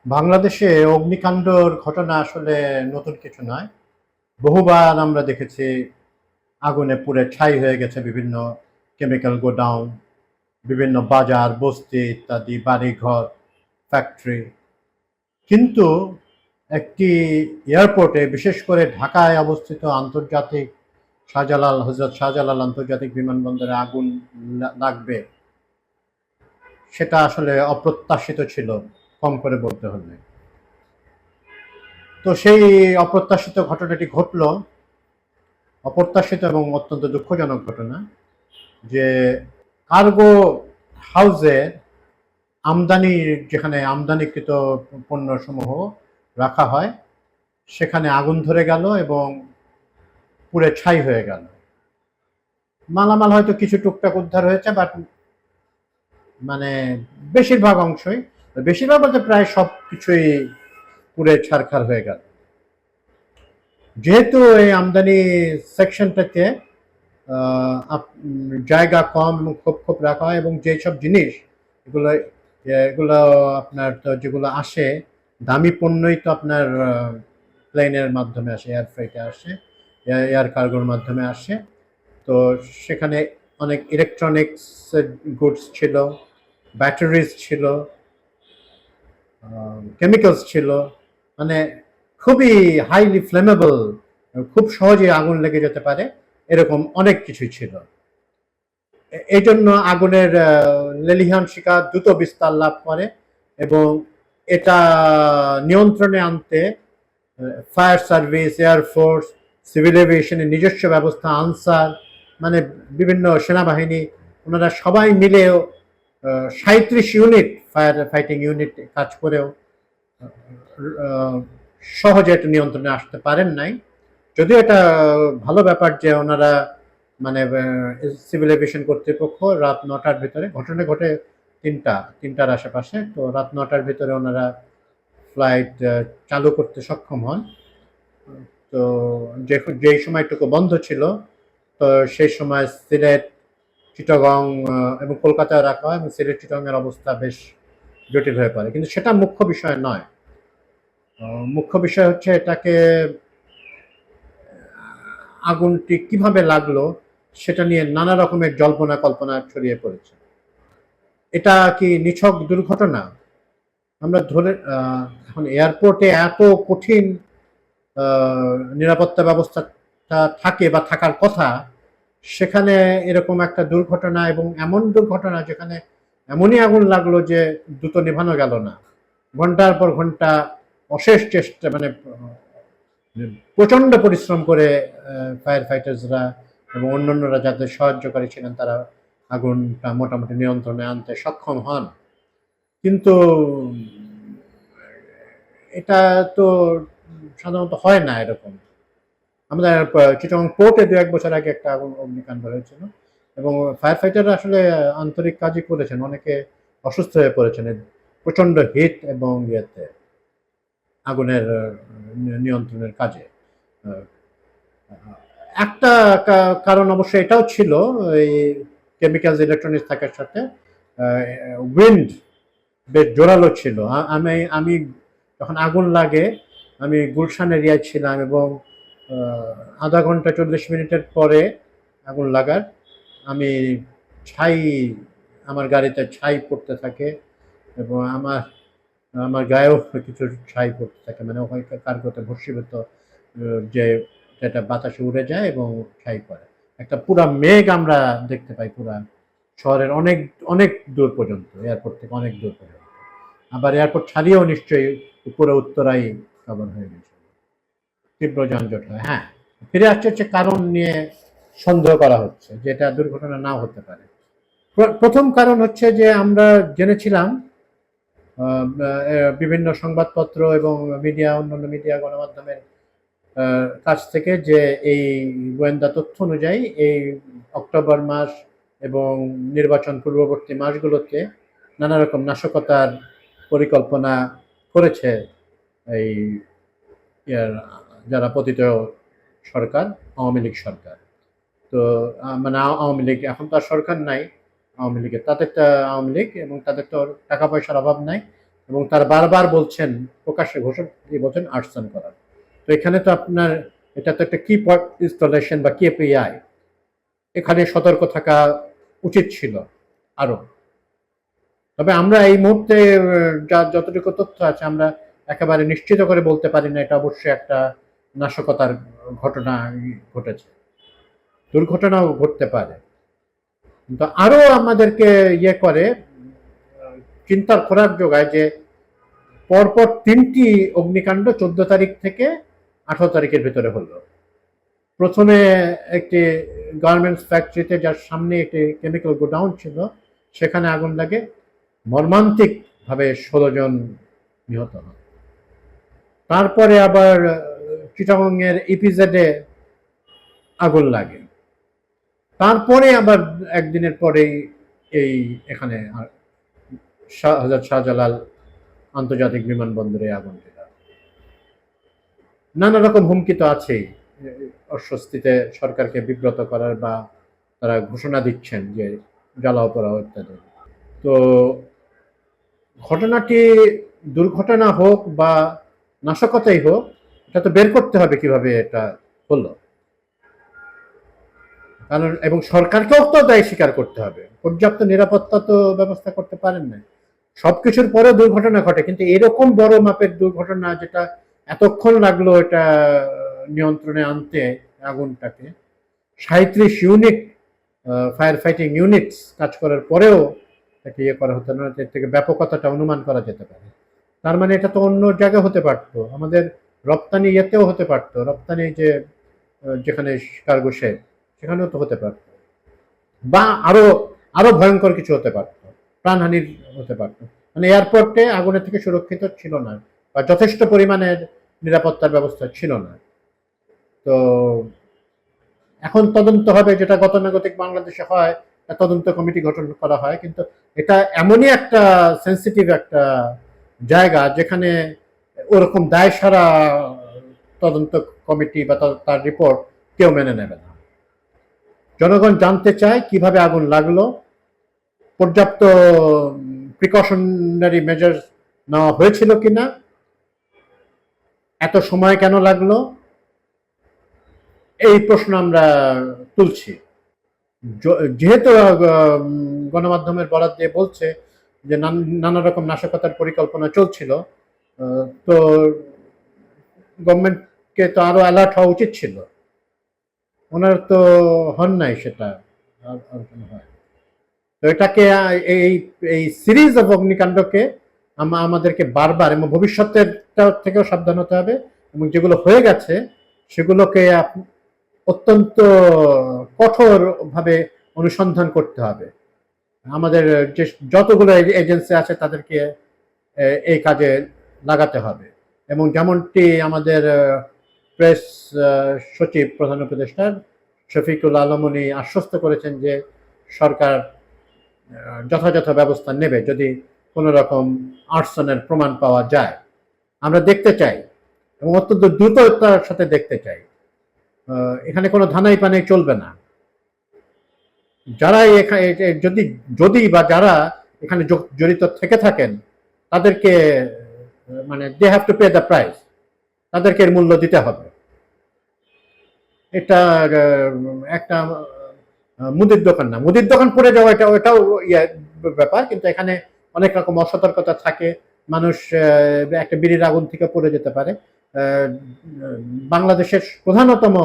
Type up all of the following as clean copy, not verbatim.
বাংলাদেশে অগ্নিকাণ্ডর ঘটনা আসলে নতুন কিছু নয়। বহুবার আমরা দেখেছি আগুনে পুড়ে ছাই হয়ে গেছে বিভিন্ন কেমিক্যাল গোডাউন, বিভিন্ন বাজার, বস্তি ইত্যাদি, বাড়িঘর, ফ্যাক্টরি। কিন্তু একটি এয়ারপোর্টে, বিশেষ করে ঢাকায় অবস্থিত আন্তর্জাতিক হজরত শাহজালাল আন্তর্জাতিক বিমানবন্দরে আগুন লাগবে, সেটা আসলে অপ্রত্যাশিত ছিল, কম করে বলতে হলে। তো সেই অপ্রত্যাশিত ঘটনাটি ঘটল, অপ্রত্যাশিত এবং অত্যন্ত দুঃখজনক ঘটনা, যে কার্গো হাউসে আমদানি, যেখানে আমদানিকৃত পণ্যসমূহ রাখা হয়, সেখানে আগুন ধরে গেল এবং পুড়ে ছাই হয়ে গেল। মালামাল হয়তো কিছু টুকটাক উদ্ধার হয়েছে, বাট মানে বেশিরভাগ অংশই, বেশিরভাগ বলতে প্রায় সব কিছুই পুড়ে ছারখার হয়ে গেল। যেহেতু এই আমদানি সেকশনটাতে জায়গা কম এবং খোপ খোপ রাখা হয়, এবং যেসব জিনিস এগুলো এগুলো আপনার তো যেগুলো আসে, দামি পণ্যই তো আপনার প্লেনের মাধ্যমে আসে, এয়ার ফ্রাইটে আসে, এয়ার কার্গোর মাধ্যমে আসে। তো সেখানে অনেক ইলেকট্রনিক্স গুডস ছিল, ব্যাটারিজ ছিল, কেমিক্যালস ছিল, মানে খুবই হাইলি ফ্লেমেবল, খুব সহজে আগুন লেগে যেতে পারে, এরকম অনেক কিছুই ছিল। এই জন্য আগুনের লেলিহান শিখা দ্রুত বিস্তার লাভ করে, এবং এটা নিয়ন্ত্রণে আনতে ফায়ার সার্ভিস, এয়ারফোর্স, সিভিল এভিয়েশনের নিজস্ব ব্যবস্থা, আনসার, মানে বিভিন্ন সেনাবাহিনী, ওনারা সবাই মিলেও ৩৭ ইউনিট ফায়ার ফাইটিং ইউনিট কাজ করেও সহজে এটা নিয়ন্ত্রণে আসতে পারেন নাই। যদিও এটা ভালো ব্যাপার যে ওনারা, মানে সিভিল এভিয়েশন কর্তৃপক্ষ রাত ৯টার ভিতরে, ঘটনা ঘটে তিনটার আশেপাশে, তো রাত ৯টার ভিতরে ওনারা ফ্লাইট চালু করতে সক্ষম হন। তো যেই সময়টুকু বন্ধ ছিল, তো সেই সময় সিলেট, চিটাগং এবং কলকাতায় রাখা হয়, এবং সিলেট চিটাগংয়ের অবস্থা বেশ জটিল হয়ে পড়ে। কিন্তু সেটা মুখ্য বিষয় নয়। মুখ্য বিষয় হচ্ছে এটাকে, আগুনটি কিভাবে লাগলো সেটা নিয়ে নানা রকমের জল্পনা কল্পনা ছড়িয়ে পড়েছে। এটা কি নিছক দুর্ঘটনা? আমরা ধরে এখন এয়ারপোর্টে এত কঠিন নিরাপত্তা ব্যবস্থা থাকে বা থাকার কথা, সেখানে এরকম একটা দুর্ঘটনা, এবং এমন দুর্ঘটনা যেখানে এমনই আগুন লাগলো যে দ্রুত নেভানো গেল না, ঘন্টার পর ঘন্টা অশেষ চেষ্টা, মানে প্রচন্ড পরিশ্রম করে ফায়ার ফাইটার্সরা এবং অন্যান্যরা যাদের সাহায্যকারী ছিলেন, তারা আগুনটা মোটামুটি নিয়ন্ত্রণে আনতে সক্ষম হন। কিন্তু এটা তো সাধারণত হয় না এরকম। আমাদের চিটাগং পোর্টে ২-১ বছর আগে একটা অগ্নিকাণ্ড হয়েছিল, এবং ফায়ার ফাইটাররা আসলে আন্তরিক কাজই করেছেন, অনেকে অসুস্থ হয়ে পড়েছেন প্রচন্ড হিট এবং ইয়েতে, আগুনের নিয়ন্ত্রণের কাজে। একটা কারণ অবশ্য এটাও ছিল, এই কেমিক্যালস ইলেকট্রনিক্স থাকার সাথে উইন্ড বেশ জোরালো ছিল। আমি আমি যখন আগুন লাগে, আমি গুলশান এরিয়ায় ছিলাম, এবং আধা ঘন্টা ৪০ মিনিটের পরে আগুন লাগার, আমি ছাই, আমার গাড়িতে ছাই পড়তে থাকে, এবং আমার আমার গায়েও কিছু ছাই পড়তে থাকে, মানে ওখানে কার্গোতে ভস্মীভূত যে যেটা বাতাসে উড়ে যায় এবং ছাই পড়ে। একটা পুরা মেঘ আমরা দেখতে পাই পুরা শহরের অনেক অনেক দূর পর্যন্ত, এয়ারপোর্ট থেকে অনেক দূর পর্যন্ত। আবার এয়ারপোর্ট ছাড়িয়েও নিশ্চয়ই উপরে উত্তরাই কভার হয়ে গেছে, তীব্র যানজট হয়। হ্যাঁ, ফিরে আসছে হচ্ছে কারণ নিয়ে সন্দেহ করা হচ্ছে যে এটা দুর্ঘটনা নাও হতে পারে। প্রথম কারণ হচ্ছে যে আমরা জেনেছিলাম বিভিন্ন সংবাদপত্র এবং মিডিয়া, অন্যান্য মিডিয়া, গণমাধ্যমের কাছ থেকে, যে এই গোয়েন্দা তথ্য অনুযায়ী এই অক্টোবর মাস এবং নির্বাচন পূর্ববর্তী মাসগুলোতে নানা রকম নাশকতার পরিকল্পনা করেছে এই যারা পতিত সরকার, আওয়ামী লীগ সরকার। তো মানে আওয়ামী লীগ এখন তো আর সরকার নাই, আওয়ামী লীগের, তাদের তো আওয়ামী লীগ, এবং তাদের তো টাকা পয়সার অভাব নাই, এবং তারা বারবার বলছেন, প্রকাশ্যে ঘোষণা দিয়ে বলছেন আর্সন করার। তো এখানে তো আপনার এটা তো একটা কি ইনস্টলেশন বা কেপিআই, এখানে সতর্ক থাকা উচিত ছিল আরো। তবে আমরা এই মুহূর্তে যা যতটুকু তথ্য আছে আমরা একেবারে নিশ্চিত করে বলতে পারি না এটা অবশ্যই একটা নাশকতার ঘটনা ঘটেছে, দুর্ঘটনাও ঘটতে পারে। কিন্তু আরো আমাদেরকে ইয়ে করে, চিন্তার খোরাক যোগায় যে পরপর 3টি অগ্নিকাণ্ড 14 তারিখ থেকে 18 তারিখের ভিতরে হলো। প্রথমে একটি গার্মেন্টস ফ্যাক্টরিতে, যার সামনে একটি কেমিক্যাল গোডাউন ছিল, সেখানে আগুন লাগে, মর্মান্তিক ভাবে 16 জন নিহত হন। তারপরে আবার চিটাগং এর ইপিজেডে আগুন লাগে। তারপরে আবার একদিনের পরেই এই এখানে হযরত শাহজালাল আন্তর্জাতিক বিমানবন্দরে আগুন দিল। নানা রকম হুমকি তো আছেই, অস্বস্তিতে সরকারকে বিব্রত করার, বা তারা ঘোষণা দিচ্ছেন যে জ্বালাও পোড়াও ইত্যাদি। তো ঘটনাটি দুর্ঘটনা হোক বা নাশকতাই হোক, এটা তো বের করতে হবে কিভাবে এটা হলো। কারণ এবং সরকারকেও তো দায় স্বীকার করতে হবে, পর্যাপ্ত নিরাপত্তা তো ব্যবস্থা করতে পারেন না। সবকিছুর পরে দুর্ঘটনা ঘটে, কিন্তু এরকম বড় মাপের দুর্ঘটনা, যেটা এতক্ষণ লাগলো এটা নিয়ন্ত্রণে আনতে আগুনটাকে, 37 ইউনিট ফায়ার ফাইটিং ইউনিটস কাজ করার পরেও তাকে ইয়ে করা হতো না, এর থেকে ব্যাপকতাটা অনুমান করা যেতে পারে। তার মানে এটা তো অন্য জায়গায় হতে পারতো, আমাদের রপ্তানি ইয়েতেও হতে পারতো, রপ্তানি যে যেখানে কার্গো শেড, সেখানেও তো হতে পারতো, বা আরো আরো ভয়ঙ্কর কিছু হতে পারতো, প্রাণহানির হতে পারতো। মানে এয়ারপোর্টে আগুনের থেকে সুরক্ষিত ছিল না, বা যথেষ্ট পরিমাণের নিরাপত্তার ব্যবস্থা ছিল না। তো এখন তদন্ত হবে, যেটা গতানুগতিক বাংলাদেশে হয়, তদন্ত কমিটি গঠন করা হয়, কিন্তু এটা এমনই একটা সেন্সিটিভ একটা জায়গা যেখানে ওরকম দায় সারা তদন্ত কমিটি বা তার রিপোর্ট কেউ মেনে নেবে না। জনগণ জানতে চায় কিভাবে আগুন লাগলো, পর্যাপ্ত প্রিকশনারি মেজার নেওয়া হয়েছিল কিনা, এত সময় কেন লাগলো, এই প্রশ্ন আমরা তুলছি। যেহেতু গণমাধ্যমের বরাত দিয়ে বলছে যে নানা রকম নাশকতার পরিকল্পনা চলছিল, তো গভর্নমেন্টকে তো আরো অ্যালার্ট হওয়া উচিত ছিল, ওনার তো হন নাই সেটা। হয় তো এটাকে এই এই সিরিজ অফ অগ্নিকাণ্ডকে আমাদেরকে বারবার এবং ভবিষ্যতের থেকেও সাবধান হতে হবে, এবং যেগুলো হয়ে গেছে সেগুলোকে অত্যন্ত কঠোর ভাবে অনুসন্ধান করতে হবে। আমাদের যে যতগুলো এজেন্সি আছে তাদেরকে এই কাজে লাগাতে হবে, এবং যেমনটি আমাদের প্রেস সচিব, প্রধান উপদেষ্টা শফিকুল আলম উনি আশ্বস্ত করেছেন যে সরকার যথাযথ ব্যবস্থা নেবে যদি কোনো রকম আর্সনের প্রমাণ পাওয়া যায়। আমরা দেখতে চাই এবং অত্যন্ত দ্রুততার সাথে দেখতে চাই, এখানে কোনো ধানাই পানাই চলবে না। যারা যদি যদি বা যারা এখানে জড়িত থেকে থাকেন, তাদেরকে মানে they have to pay the price, তাদেরকে এর মূল্য দিতে হবে। এটা একটা মুদির দোকান না, মুদির দোকান পড়ে যাওয়া এটা ওটাও ব্যাপার, কিন্তু এখানে অনেক রকম অসতর্কতা থাকে, মানুষ একটা বিড়ির আগুন থেকে পড়ে যেতে পারে। বাংলাদেশের প্রধানতম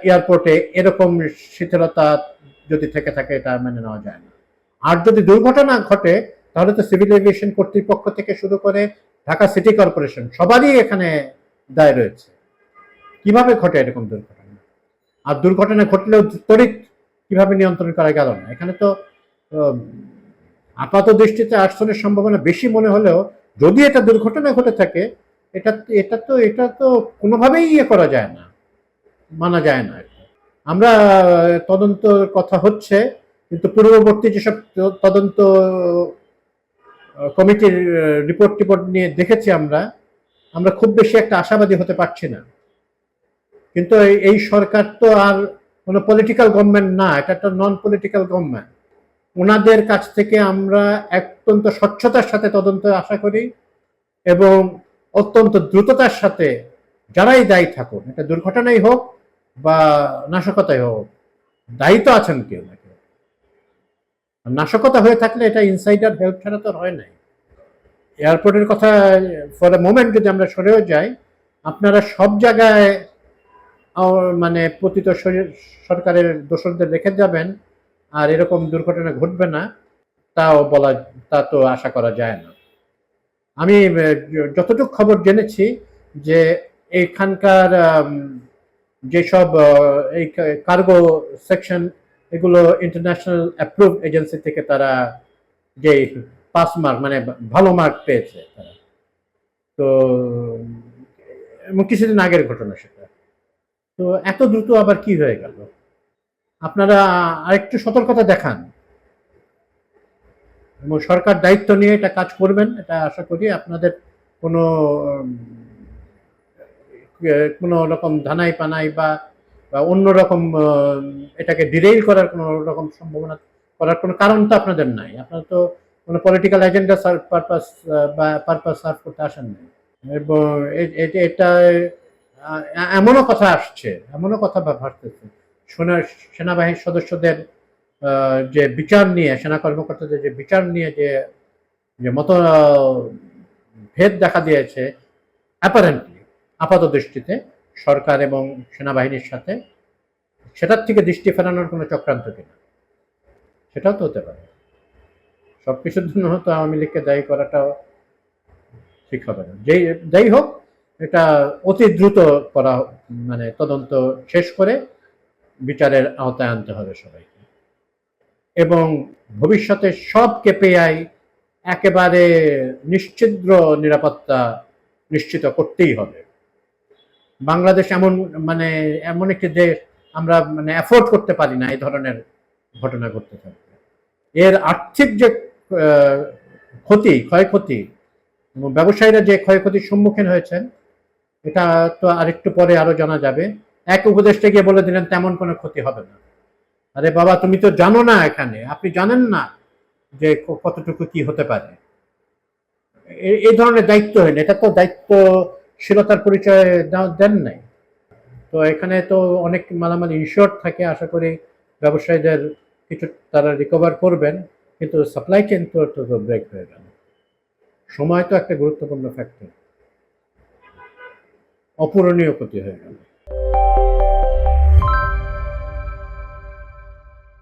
এয়ারপোর্টে এরকম শিথিলতা যদি থেকে থাকে এটা মেনে নেওয়া যায় না। আর যদি দুর্ঘটনা ঘটে তাহলে তো সিভিল এভিয়েশন কর্তৃপক্ষ থেকে শুরু করে ঢাকা সিটি কর্পোরেশন সবারই এখানে দায় রয়েছে। কিভাবে ঘটে এরকম দুর্ঘটনা, আর দুর্ঘটনা ঘটলেও তড়িৎ কিভাবে নিয়ন্ত্রণ করা গেল না? এখানে তো আপাত দৃষ্টিতে আর্সনের সম্ভাবনা বেশি মনে হলেও যদি এটা দুর্ঘটনা ঘটে থাকে, এটা তো কোনোভাবেই ইয়ে করা যায় না, মানা যায় না। আমরা তদন্ত কথা হচ্ছে, কিন্তু পূর্ববর্তী যেসব তদন্ত কমিটির রিপোর্ট নিয়ে দেখেছি আমরা খুব বেশি একটা আশাবাদী হতে পারছি না। কিন্তু এই সরকার তো আর কোনো পলিটিক্যাল গভর্নমেন্ট না, এটা একটা নন পলিটিক্যাল গভর্নমেন্ট। ওনাদের কাছ থেকে আমরা অত্যন্ত স্বচ্ছতার সাথে তদন্ত আশা করি এবং অত্যন্ত দ্রুততার সাথে যারাই দায়ী থাকুন, এটা দুর্ঘটনাই হোক বা নাশকতাই হোক, দায়ী তো আছেন কেউ না কেউ। নাশকতা হয়ে থাকলে এটা ইনসাইডার হেল্প ছাড়া তো হয় নাই। এয়ারপোর্টের কথা ফর এ মোমেন্ট যদি আমরা সরেও যাই, আপনারা সব জায়গায় মানে পতিত সরকারের দোষরদের রেখে যাবেন আর এরকম দুর্ঘটনা ঘটবে না, তা তো আশা করা যায় না। আমি যতটুকু খবর জেনেছি যে এইখানকার যেসব এই কার্গো সেকশন, এগুলো ইন্টারন্যাশনাল অ্যাপ্রুভ এজেন্সি থেকে তারা যে পাস মার্ক মানে ভালো মার্ক পেয়েছে তারা। তো কিছুদিন আগের ঘটনা সেটা। তো এত দ্রুত আবার কি হয়ে গেল? আপনারা আরেকটু সতর্কতা দেখান এবং সরকার দায়িত্ব নিয়ে এটা কাজ করবেন, এটা আশা করি। আপনাদের কোনো কোনো রকম ধানাই পানাই বা অন্যরকম এটাকে ডিরেইল করার কোনো রকম সম্ভাবনা করার কোনো কারণ তো আপনাদের নাই। আপনারা তো কোনো পলিটিক্যাল এজেন্ডা পারপাস সার্ভ করতে আসেন নাই। এবং এটা এমনও কথা আসছে, এমনও কথা ভাসতেছে, সেনাবাহিনীর সদস্যদের যে বিচার নিয়ে, সেনা কর্মকর্তাদের যে বিচার নিয়ে যে মত ভেদ দেখা দিয়েছে অ্যাপারেন্টলি, আপাত দৃষ্টিতে সরকার এবং সেনাবাহিনীর সাথে, সেটার থেকে দৃষ্টি ফেরানোর কোনো চক্রান্ত কিনা, সেটাও তো হতে পারে। সবকিছুর জন্য হয়তো আওয়ামী লীগকে দায়ী করাটাও ঠিক হবে না। যাই হোক, এটা অতি দ্রুত করা, মানে তদন্ত শেষ করে বিচারের আওতায় আনতে হবে সবাইকে এবং ভবিষ্যতে সব কেপিআই একেবারে নিশ্চিদ্র নিরাপত্তা নিশ্চিত করতেই হবে। বাংলাদেশ এমন একটি দেশ, আমরা অ্যাফোর্ড করতে পারি না এই ধরনের ঘটনা ঘটতে থাকবে। এর আর্থিক যে ক্ষয়ক্ষতি এবং ব্যবসায়ীরা যে ক্ষয়ক্ষতির সম্মুখীন হয়েছেন, এটা তো আরেকটু পরে আরো জানা যাবে। এক উপদেষ্টা গিয়ে বলে দিলেন তেমন কোনো ক্ষতি হবে না। আরে বাবা, তুমি তো জানো না, এখানে আপনি জানেন না যে কতটুকু কি হতে পারে। এই ধরনের দায়িত্বহীন, এটা তো দায়িত্বশীলতার পরিচয় দেন নাই। তো এখানে তো অনেক মালামাল ইনশিওর থাকে, আশা করি ব্যবসায়ীদের কিছু তারা রিকভার করবেন, কিন্তু সাপ্লাই চেইন তো ব্রেক হয়ে গেল। সময় তো একটা গুরুত্বপূর্ণ ফ্যাক্টর, অপূরণীয় ক্ষতি হয়ে গেল।